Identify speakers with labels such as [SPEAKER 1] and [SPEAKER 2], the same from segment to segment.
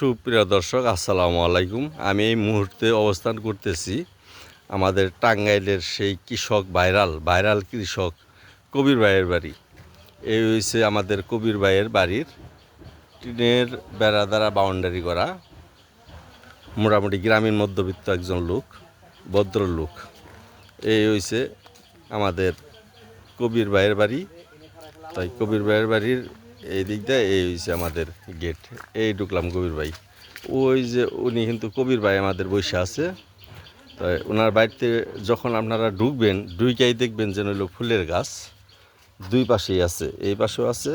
[SPEAKER 1] সুপ্রিয় দর্শক, আসসালামু আলাইকুম। আমি এই মুহূর্তে অবস্থান করতেছি আমাদের টাঙ্গাইলের সেই কৃষক ভাইরাল কৃষক কবির ভাইয়ের বাড়ি। এই হয়েছে আমাদের কবির ভাইয়ের বাড়ির টিনের বেড়া দ্বারা বাউন্ডারি করা, মোটামুটি গ্রামীণ মধ্যবিত্ত একজন লোক, ভদ্রলোক। এই হয়েছে আমাদের কবির ভাইয়ের বাড়ি। তাই কবির ভাইয়ের বাড়ির এই দিকটা এই হয়েছে আমাদের গেট। এই ঢুকলাম কবির ভাই, ওই যে উনি কিন্তু কবির ভাই আমাদের বসে আছে। তাই ওনার বাড়িতে যখন আপনারা ঢুকবেন, ঢুকেই দেখবেন যে হইল ফুলের গাছ দুই পাশেই আছে, এই পাশেও আছে,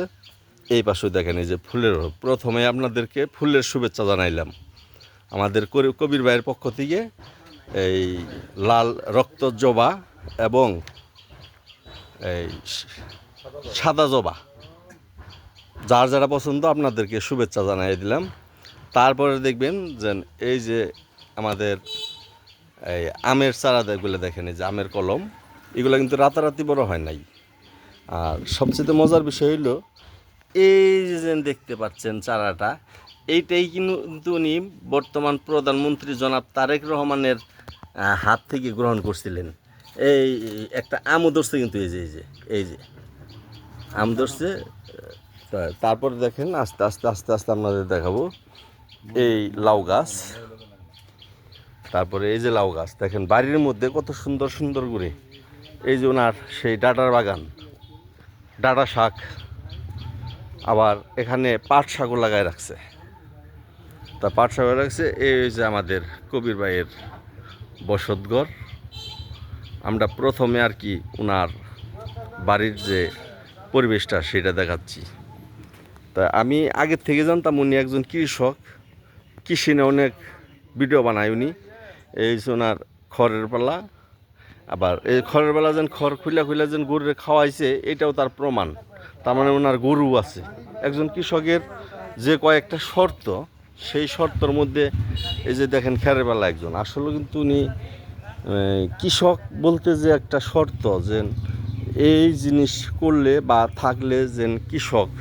[SPEAKER 1] এই পাশেও দেখেন এই যে ফুলের। প্রথমে আপনাদেরকে ফুলের শুভেচ্ছা জানাইলাম আমাদের কবির ভাইয়ের পক্ষ থেকে। এই লাল রক্ত জবা এবং এই সাদা জবা, যার যারা পছন্দ আপনাদেরকে শুভেচ্ছা জানাই দিলাম। তারপরে দেখবেন যে এই যে আমাদের এই আমের চারাগুলো দেখেন, এই যে আমের কলম, এগুলো কিন্তু রাতারাতি বড় হয় নাই। আর সবচেয়ে মজার বিষয় হইল এই যে দেখতে পাচ্ছেন চারাটা, এইটাই কিন্তু উনি বর্তমান প্রধানমন্ত্রী জনাব তারেক রহমানের হাত থেকে গ্রহণ করছিলেন। এই একটা আমও ধরছে কিন্তু এই যে আম ধরছে। তারপরে দেখেন আস্তে আস্তে আপনাদের দেখাবো এই লাউ গাছ। তারপরে এই যে লাউ গাছ দেখেন বাড়ির মধ্যে কত সুন্দর সুন্দর করে। এই যে ওনার সেই ডাটার বাগান, ডাটা শাক, আবার এখানে পাট শাকও লাগায় রাখছে। তা পাট শাক রাখছে। এই যে আমাদের কবির ভাইয়ের বসতঘর। আমরা প্রথমে আর কি ওনার বাড়ির যে পরিবেশটা সেটা দেখাচ্ছি। তা আমি আগের থেকে জানতাম উনি একজন কৃষক, কৃষি নিয়ে অনেক ভিডিও বানায় উনি। এই যে ওনার খড়ের পালা, আবার এই খড়ের পালা যেন খড় খুলে যেন গরুরে খাওয়াইছে, এটাও তার প্রমাণ। তার মানে ওনার গরু আছে। একজন কৃষকের যে কয়েকটা শর্ত, সেই শর্তর মধ্যে এই যে দেখেন খেরের পালা একজন। আসলে কিন্তু উনি কৃষক বলতে যে একটা শর্ত, যে এই জিনিস করলে বা থাকলে যেন কৃষক,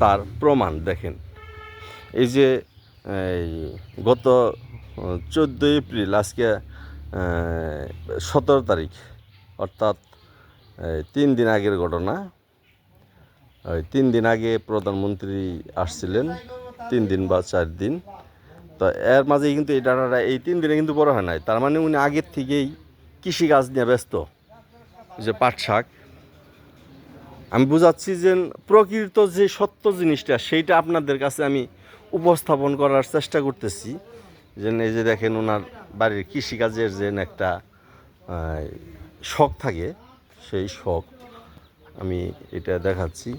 [SPEAKER 1] তার প্রমাণ দেখেন। এই যে গত 14 এপ্রিল, আজকে 17 তারিখ, অর্থাৎ 3 দিন আগের ঘটনা। 3 দিন আগে প্রধানমন্ত্রী আসছিলেন, 3 দিন বা 4 দিন। তো এর মাঝেই কিন্তু এই ডাটাটা এই 3 দিনে কিন্তু বড় হয় নাই। তার মানে উনি আগের থেকেই কৃষিকাজ নিয়ে ব্যস্ত। যে পাট শাক, আমি বুঝাচ্ছি যে প্রকৃত যে সত্য জিনিসটা সেইটা আপনাদের কাছে আমি উপস্থাপন করার চেষ্টা করতেছি। যে এই যে দেখেন ওনার বাড়ির কৃষিকাজের যে একটা শখ থাকে, সেই শখ আমি এটা দেখাচ্ছি।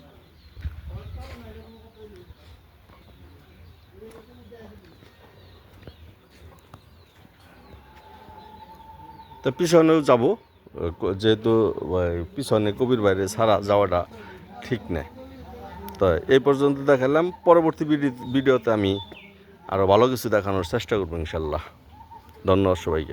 [SPEAKER 1] তো পিছনেও যাব, যেহেতু পিছনে কবির বাইরে ছাড়া যাওয়াটা ঠিক নেই। তো এই পর্যন্ত দেখালাম। পরবর্তী ভিডিওতে আমি আরও ভালো কিছু দেখানোর চেষ্টা করবো ইনশাল্লাহ। ধন্যবাদ সবাইকে।